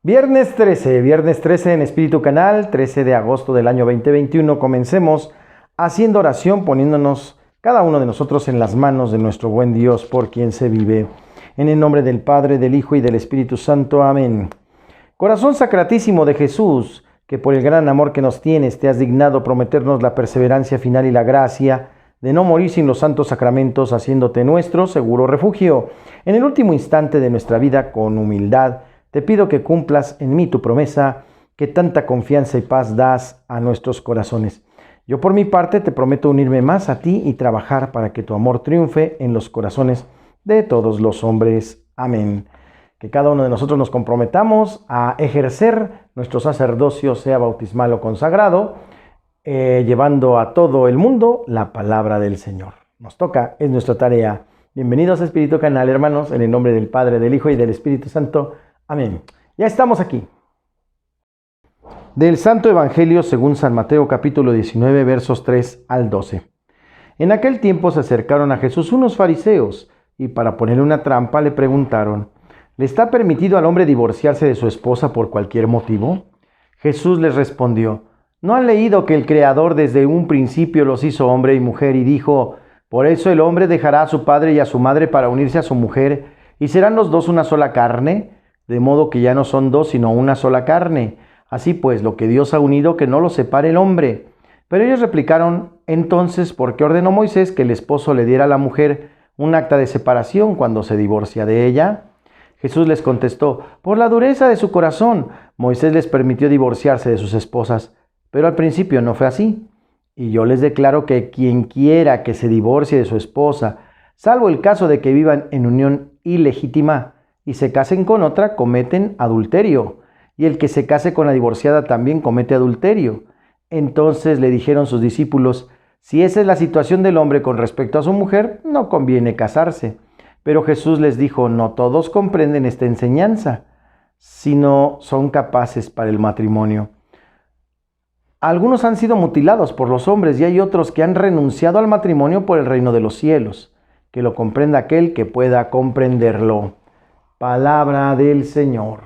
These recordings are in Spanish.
Viernes 13 en Espíritu Canal, 13 de agosto del año 2021. Comencemos haciendo oración, poniéndonos cada uno de nosotros en las manos de nuestro buen Dios, por quien se vive. En el nombre del Padre, del Hijo y del Espíritu Santo. Amén. Corazón sacratísimo de Jesús, que por el gran amor que nos tienes te has dignado prometernos la perseverancia final y la gracia de no morir sin los santos sacramentos, haciéndote nuestro seguro refugio. En el último instante de nuestra vida, con humildad, te pido que cumplas en mí tu promesa, que tanta confianza y paz das a nuestros corazones. Yo por mi parte te prometo unirme más a ti y trabajar para que tu amor triunfe en los corazones de todos los hombres. Amén. Que cada uno de nosotros nos comprometamos a ejercer nuestro sacerdocio, sea bautismal o consagrado, llevando a todo el mundo la palabra del Señor. Nos toca, es nuestra tarea. Bienvenidos a Espíritu Canal, hermanos, en el nombre del Padre, del Hijo y del Espíritu Santo. Amén. Ya estamos aquí. Del Santo Evangelio según San Mateo, capítulo 19, versos 3 al 12. En aquel tiempo se acercaron a Jesús unos fariseos y para ponerle una trampa le preguntaron: ¿le está permitido al hombre divorciarse de su esposa por cualquier motivo? Jesús les respondió: ¿no han leído que el Creador desde un principio los hizo hombre y mujer y dijo: por eso el hombre dejará a su padre y a su madre para unirse a su mujer y serán los dos una sola carne? De modo que ya no son dos sino una sola carne. Así pues, lo que Dios ha unido, que no lo separe el hombre. Pero ellos replicaron: entonces, ¿por qué ordenó Moisés que el esposo le diera a la mujer un acta de separación cuando se divorcia de ella? Jesús les contestó: por la dureza de su corazón, Moisés les permitió divorciarse de sus esposas, pero al principio no fue así. Y yo les declaro que quien quiera que se divorcie de su esposa, salvo el caso de que vivan en unión ilegítima y se casen con otra, cometen adulterio, y el que se case con la divorciada también comete adulterio. Entonces le dijeron sus discípulos: si esa es la situación del hombre con respecto a su mujer, no conviene casarse. Pero Jesús les dijo: no todos comprenden esta enseñanza, sino son capaces para el matrimonio. Algunos han sido mutilados por los hombres y hay otros que han renunciado al matrimonio por el reino de los cielos. Que lo comprenda aquel que pueda comprenderlo. Palabra del Señor.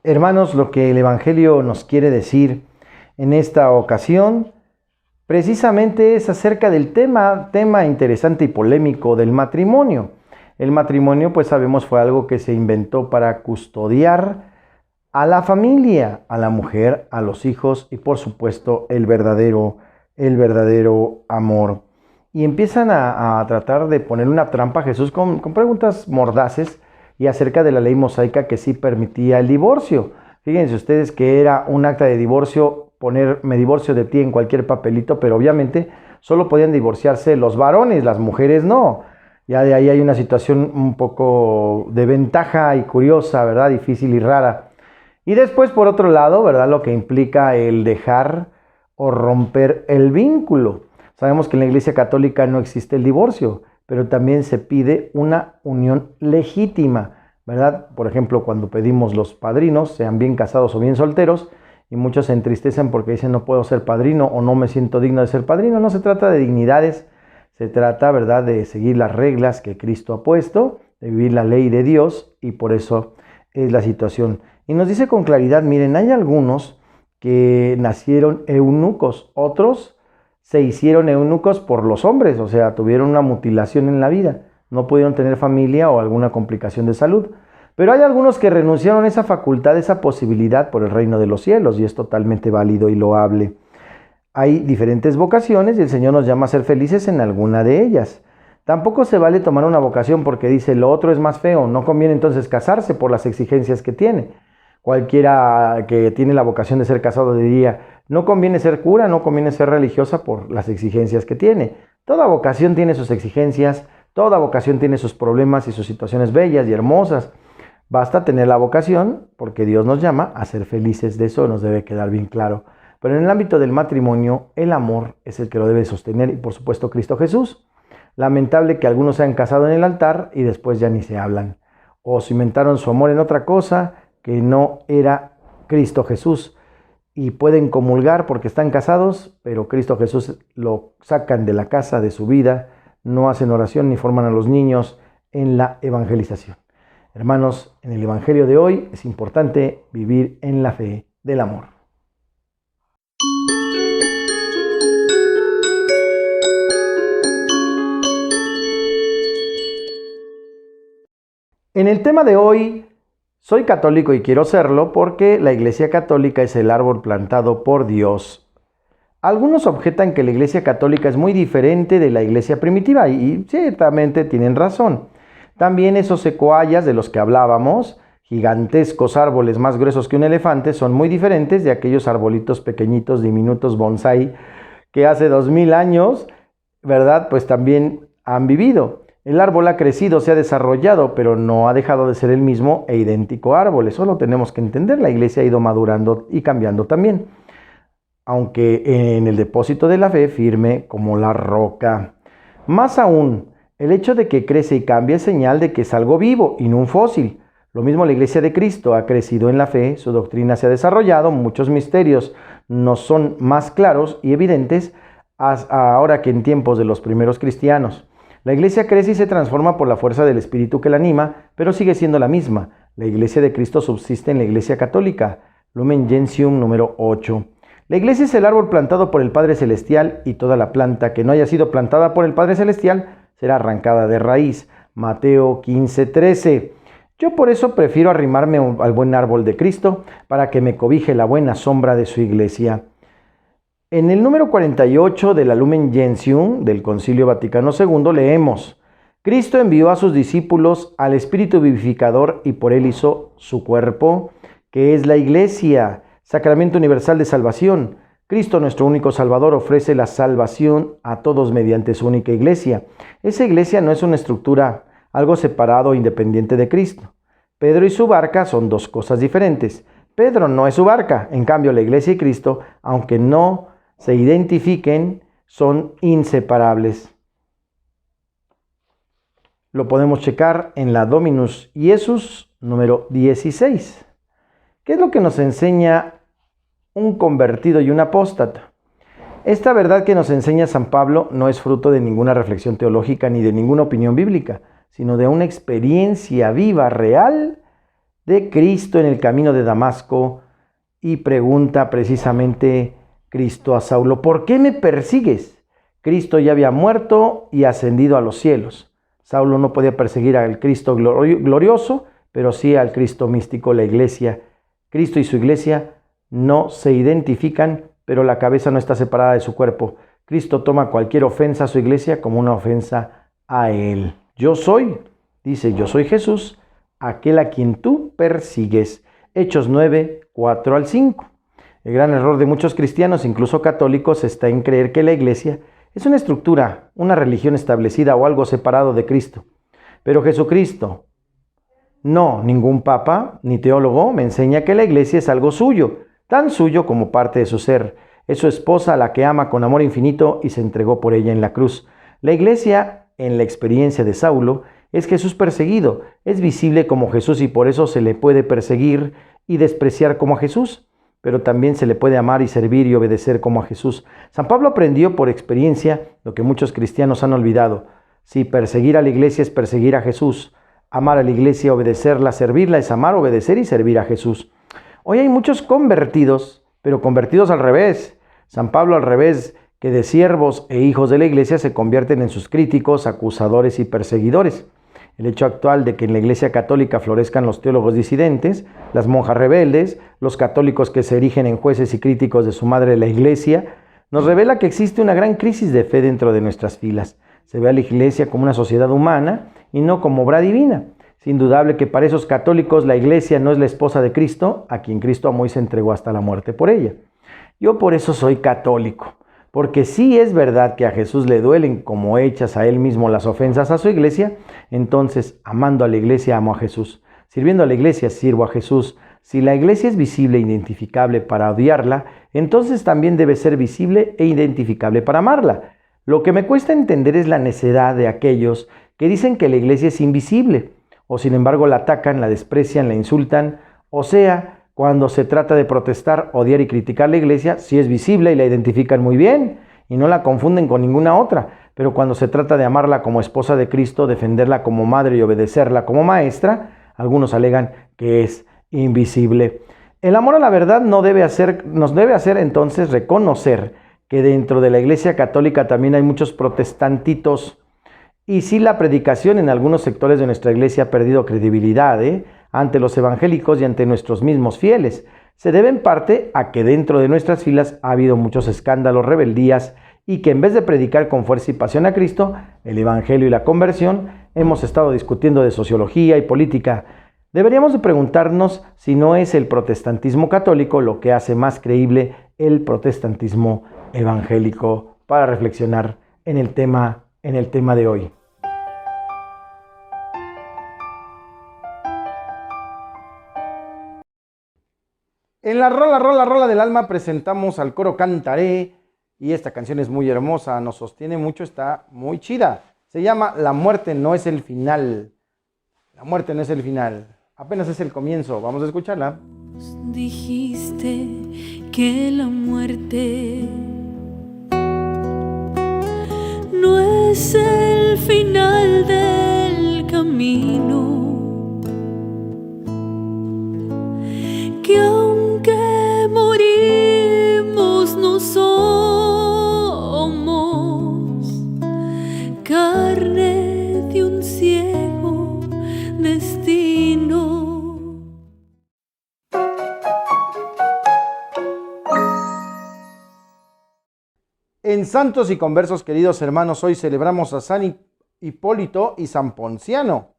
Hermanos, lo que el Evangelio nos quiere decir en esta ocasión precisamente es acerca del tema interesante y polémico del matrimonio. El matrimonio, pues sabemos, fue algo que se inventó para custodiar a la familia, a la mujer, a los hijos y por supuesto el verdadero amor. Y empiezan a tratar de poner una trampa a Jesús con preguntas mordaces y acerca de la ley mosaica que sí permitía el divorcio. Fíjense ustedes que era un acta de divorcio, poner me divorcio de ti en cualquier papelito, pero obviamente solo podían divorciarse los varones, las mujeres no. Ya de ahí hay una situación un poco de ventaja y curiosa, ¿verdad? Difícil y rara. Y después, por otro lado, ¿verdad? Lo que implica el dejar o romper el vínculo. Sabemos que en la Iglesia Católica no existe el divorcio, pero también se pide una unión legítima, ¿verdad? Por ejemplo, cuando pedimos los padrinos, sean bien casados o bien solteros, y muchos se entristecen porque dicen: no puedo ser padrino o no me siento digno de ser padrino. No se trata de dignidades, se trata, ¿verdad?, de seguir las reglas que Cristo ha puesto, de vivir la ley de Dios, y por eso es la situación. Y nos dice con claridad, miren, hay algunos que nacieron eunucos, otros se hicieron eunucos por los hombres, o sea, tuvieron una mutilación en la vida, no pudieron tener familia o alguna complicación de salud. Pero hay algunos que renunciaron a esa facultad, esa posibilidad por el reino de los cielos, y es totalmente válido y loable. Hay diferentes vocaciones y el Señor nos llama a ser felices en alguna de ellas. Tampoco se vale tomar una vocación porque dice lo otro es más feo, no conviene entonces casarse por las exigencias que tiene. Cualquiera que tiene la vocación de ser casado diría: no conviene ser cura, no conviene ser religiosa por las exigencias que tiene. Toda vocación tiene sus exigencias, toda vocación tiene sus problemas y sus situaciones bellas y hermosas. Basta tener la vocación porque Dios nos llama a ser felices, de eso nos debe quedar bien claro. Pero en el ámbito del matrimonio, el amor es el que lo debe sostener y por supuesto Cristo Jesús. Lamentable que algunos se han casado en el altar y después ya ni se hablan. O cimentaron su amor en otra cosa que no era Cristo Jesús. y pueden comulgar porque están casados, pero Cristo Jesús lo sacan de la casa, de su vida, no hacen oración ni forman a los niños en la evangelización. Hermanos, en el Evangelio de hoy es importante vivir en la fe del amor. En el tema de hoy, soy católico y quiero serlo porque la Iglesia Católica es el árbol plantado por Dios. Algunos objetan que la Iglesia Católica es muy diferente de la Iglesia primitiva y ciertamente tienen razón. También esos secuoyas de los que hablábamos, gigantescos árboles más gruesos que un elefante, son muy diferentes de aquellos arbolitos pequeñitos, diminutos, bonsái, que hace 2000 años, ¿verdad? Pues también han vivido. El árbol ha crecido, se ha desarrollado, pero no ha dejado de ser el mismo e idéntico árbol. Eso lo tenemos que entender. La Iglesia ha ido madurando y cambiando también, aunque en el depósito de la fe firme como la roca. Más aún, el hecho de que crece y cambia es señal de que es algo vivo y no un fósil. Lo mismo la Iglesia de Cristo ha crecido en la fe, su doctrina se ha desarrollado, muchos misterios nos son más claros y evidentes ahora que en tiempos de los primeros cristianos. La Iglesia crece y se transforma por la fuerza del Espíritu que la anima, pero sigue siendo la misma. La Iglesia de Cristo subsiste en la Iglesia Católica. Lumen Gentium número 8. La Iglesia es el árbol plantado por el Padre Celestial y toda la planta que no haya sido plantada por el Padre Celestial será arrancada de raíz. Mateo 15:13. Yo por eso prefiero arrimarme al buen árbol de Cristo para que me cobije la buena sombra de su Iglesia. En el número 48 de la Lumen Gentium del Concilio Vaticano II leemos: Cristo envió a sus discípulos al Espíritu vivificador y por él hizo su cuerpo, que es la Iglesia, sacramento universal de salvación. Cristo, nuestro único Salvador, ofrece la salvación a todos mediante su única Iglesia. Esa Iglesia no es una estructura, algo separado o independiente de Cristo. Pedro y su barca son dos cosas diferentes. Pedro no es su barca, en cambio la Iglesia y Cristo, aunque no se identifiquen, son inseparables. Lo podemos checar en la Dominus Iesus número 16. ¿Qué es lo que nos enseña un convertido y un apóstata? Esta verdad que nos enseña San Pablo no es fruto de ninguna reflexión teológica ni de ninguna opinión bíblica, sino de una experiencia viva, real, de Cristo en el camino de Damasco, y pregunta precisamente Cristo a Saulo: ¿por qué me persigues? Cristo ya había muerto y ascendido a los cielos. Saulo no podía perseguir al Cristo glorioso, pero sí al Cristo místico, la Iglesia. Cristo y su Iglesia no se identifican, pero la cabeza no está separada de su cuerpo. Cristo toma cualquier ofensa a su Iglesia como una ofensa a Él. Yo soy, dice, yo soy Jesús, aquel a quien tú persigues. Hechos 9, 4 al 5. El gran error de muchos cristianos, incluso católicos, está en creer que la Iglesia es una estructura, una religión establecida o algo separado de Cristo. Pero Jesucristo, no, ningún papa ni teólogo me enseña que la Iglesia es algo suyo, tan suyo como parte de su ser. Es su esposa a la que ama con amor infinito y se entregó por ella en la cruz. La Iglesia, en la experiencia de Saulo, es Jesús perseguido, es visible como Jesús y por eso se le puede perseguir y despreciar como a Jesús, pero también se le puede amar y servir y obedecer como a Jesús. San Pablo aprendió por experiencia lo que muchos cristianos han olvidado. Si perseguir a la Iglesia es perseguir a Jesús, amar a la Iglesia, obedecerla, servirla es amar, obedecer y servir a Jesús. Hoy hay muchos convertidos, pero convertidos al revés. San Pablo, al revés que de siervos e hijos de la Iglesia, se convierten en sus críticos, acusadores y perseguidores. El hecho actual de que en la Iglesia Católica florezcan los teólogos disidentes, las monjas rebeldes, los católicos que se erigen en jueces y críticos de su madre la Iglesia, nos revela que existe una gran crisis de fe dentro de nuestras filas. Se ve a la Iglesia como una sociedad humana y no como obra divina. Es indudable que para esos católicos la Iglesia no es la esposa de Cristo, a quien Cristo amó y se entregó hasta la muerte por ella. Yo por eso soy católico, porque sí es verdad que a Jesús le duelen como hechas a él mismo las ofensas a su Iglesia. Entonces, amando a la Iglesia, amo a Jesús. Sirviendo a la Iglesia, sirvo a Jesús. Si la Iglesia es visible e identificable para odiarla, entonces también debe ser visible e identificable para amarla. Lo que me cuesta entender es la necedad de aquellos que dicen que la Iglesia es invisible, o sin embargo la atacan, la desprecian, la insultan, o sea, Cuando se trata de protestar, odiar y criticar la iglesia, sí es visible y la identifican muy bien y no la confunden con ninguna otra. Pero cuando se trata de amarla como esposa de Cristo, defenderla como madre y obedecerla como maestra, algunos alegan que es invisible. El amor a la verdad nos debe hacer entonces reconocer que dentro de la Iglesia Católica también hay muchos protestantitos. Y sí, la predicación en algunos sectores de nuestra iglesia ha perdido credibilidad ante los evangélicos y ante nuestros mismos fieles. Se debe en parte a que dentro de nuestras filas ha habido muchos escándalos, rebeldías, y que en vez de predicar con fuerza y pasión a Cristo, el evangelio y la conversión, hemos estado discutiendo de sociología y política. Deberíamos de preguntarnos si no es el protestantismo católico lo que hace más creíble el protestantismo evangélico, para reflexionar en el tema de hoy. En la rola del alma presentamos al coro Cantaré, y esta canción es muy hermosa, nos sostiene mucho, está muy chida. Se llama La muerte no es el final. La muerte no es el final, apenas es el comienzo. Vamos a escucharla. Dijiste que la muerte no es el final del camino, que aunque morimos no somos carne de un ciego destino. En Santos y Conversos, queridos hermanos, hoy celebramos a San Hipólito y San Ponciano.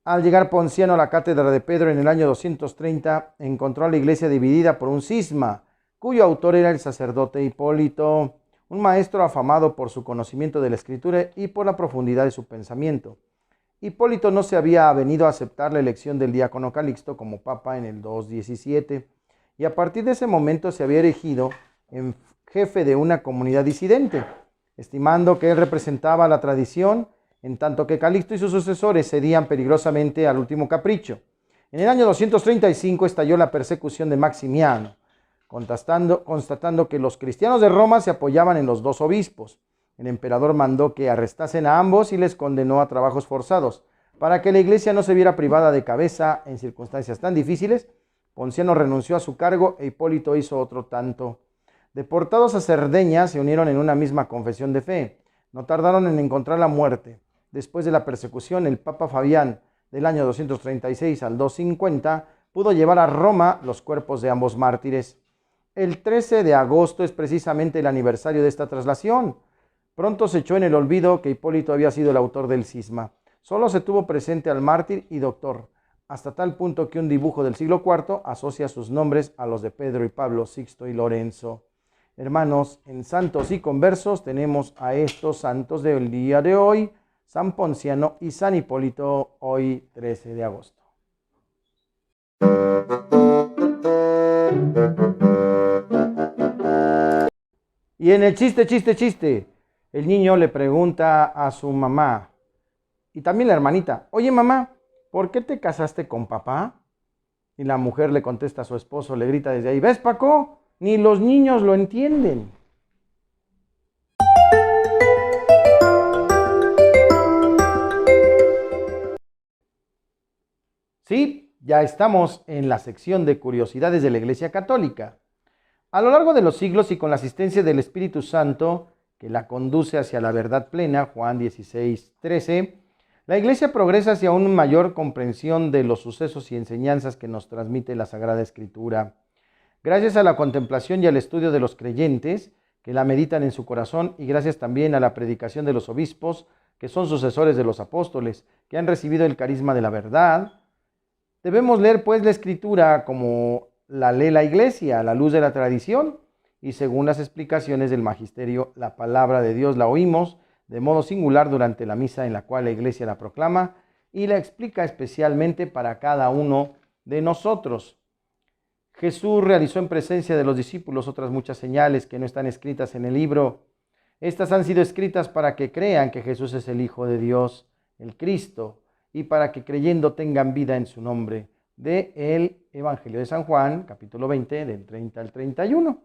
Al llegar Ponciano a la cátedra de Pedro en el año 230, encontró a la iglesia dividida por un cisma, cuyo autor era el sacerdote Hipólito, un maestro afamado por su conocimiento de la Escritura y por la profundidad de su pensamiento. Hipólito no se había venido a aceptar la elección del diácono Calixto como papa en el 217, y a partir de ese momento se había erigido en jefe de una comunidad disidente, estimando que él representaba la tradición, en tanto que Calixto y sus sucesores cedían peligrosamente al último capricho. En el año 235 estalló la persecución de Maximiano, constatando que los cristianos de Roma se apoyaban en los dos obispos. El emperador mandó que arrestasen a ambos y les condenó a trabajos forzados. Para que la iglesia no se viera privada de cabeza en circunstancias tan difíciles, Ponciano renunció a su cargo e Hipólito hizo otro tanto. Deportados a Cerdeña, se unieron en una misma confesión de fe. No tardaron en encontrar la muerte. Después de la persecución, el Papa Fabián, del año 236 al 250, pudo llevar a Roma los cuerpos de ambos mártires. El 13 de agosto es precisamente el aniversario de esta traslación. Pronto se echó en el olvido que Hipólito había sido el autor del cisma. Solo se tuvo presente al mártir y doctor, hasta tal punto que un dibujo del siglo IV asocia sus nombres a los de Pedro y Pablo, Sixto y Lorenzo. Hermanos, en Santos y Conversos tenemos a estos santos del día de hoy, San Ponciano y San Hipólito, hoy 13 de agosto. Y en el chiste, el niño le pregunta a su mamá, y también la hermanita, oye mamá, ¿por qué te casaste con papá? Y la mujer le contesta a su esposo, le grita desde ahí, ¿ves, Paco? Ni los niños lo entienden. Sí, ya estamos en la sección de curiosidades de la Iglesia Católica. A lo largo de los siglos y con la asistencia del Espíritu Santo, que la conduce hacia la verdad plena, Juan 16:13, la Iglesia progresa hacia una mayor comprensión de los sucesos y enseñanzas que nos transmite la Sagrada Escritura. Gracias a la contemplación y al estudio de los creyentes, que la meditan en su corazón, y gracias también a la predicación de los obispos, que son sucesores de los apóstoles, que han recibido el carisma de la verdad, debemos leer pues la Escritura como la lee la Iglesia, a la luz de la tradición, y según las explicaciones del magisterio, la palabra de Dios la oímos de modo singular durante la misa en la cual la Iglesia la proclama y la explica especialmente para cada uno de nosotros. Jesús realizó en presencia de los discípulos otras muchas señales que no están escritas en el libro. Estas han sido escritas para que crean que Jesús es el Hijo de Dios, el Cristo, y para que creyendo tengan vida en su nombre. del Evangelio de San Juan, capítulo 20, del 30 al 31.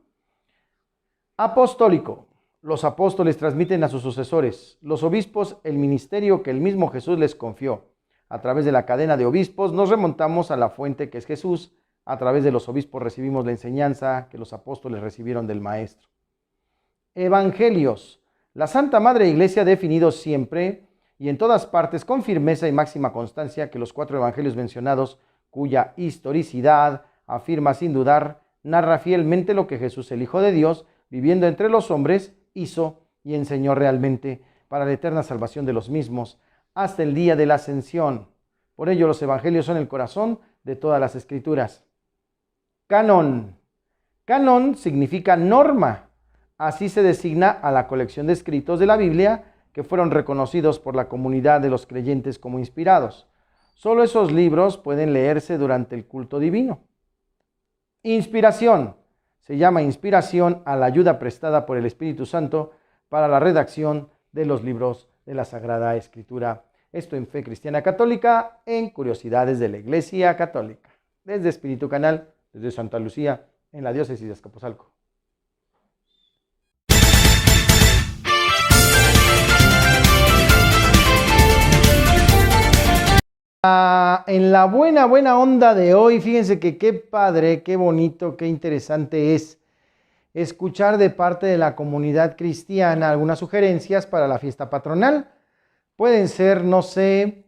Apostólico. Los apóstoles transmiten a sus sucesores, los obispos, el ministerio que el mismo Jesús les confió. A través de la cadena de obispos nos remontamos a la fuente que es Jesús. A través de los obispos recibimos la enseñanza que los apóstoles recibieron del Maestro. Evangelios. La Santa Madre Iglesia ha definido siempre y en todas partes con firmeza y máxima constancia que los 4 evangelios mencionados, cuya historicidad afirma sin dudar, narra fielmente lo que Jesús, el Hijo de Dios, viviendo entre los hombres, hizo y enseñó realmente para la eterna salvación de los mismos, hasta el día de la ascensión. Por ello los evangelios son el corazón de todas las escrituras. Canon. Canon significa norma. Así se designa a la colección de escritos de la Biblia que fueron reconocidos por la comunidad de los creyentes como inspirados. Solo esos libros pueden leerse durante el culto divino. Inspiración. Se llama inspiración a la ayuda prestada por el Espíritu Santo para la redacción de los libros de la Sagrada Escritura. Esto en Fe Cristiana Católica, en Curiosidades de la Iglesia Católica. Desde Espíritu Canal, desde Santa Lucía, en la diócesis de Azcapotzalco. En la buena onda de hoy, fíjense que qué padre, qué bonito, qué interesante es escuchar de parte de la comunidad cristiana algunas sugerencias para la fiesta patronal. Pueden ser, no sé,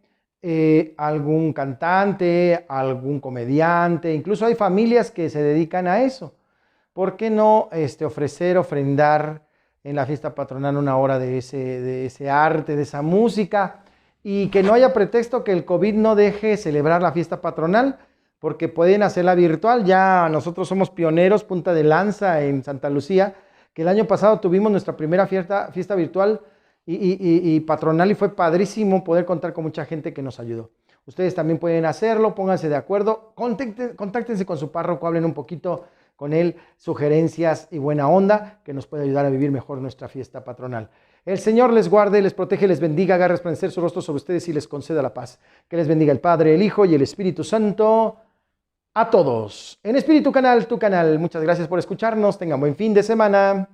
algún cantante, algún comediante, incluso hay familias que se dedican a eso. ¿Por qué no ofrendar en la fiesta patronal una hora de ese arte, de esa música? Y que no haya pretexto que el COVID no deje celebrar la fiesta patronal, porque pueden hacerla virtual. Ya nosotros somos pioneros, punta de lanza en Santa Lucía, que el año pasado tuvimos nuestra primera fiesta virtual y patronal, y fue padrísimo poder contar con mucha gente que nos ayudó. Ustedes también pueden hacerlo, pónganse de acuerdo, contáctense con su párroco, hablen un poquito con él, sugerencias y buena onda que nos puede ayudar a vivir mejor nuestra fiesta patronal. El Señor les guarde, les protege, les bendiga, haga resplandecer su rostro sobre ustedes y les conceda la paz. Que les bendiga el Padre, el Hijo y el Espíritu Santo a todos. En Espíritu Canal, tu canal. Muchas gracias por escucharnos. Tengan buen fin de semana.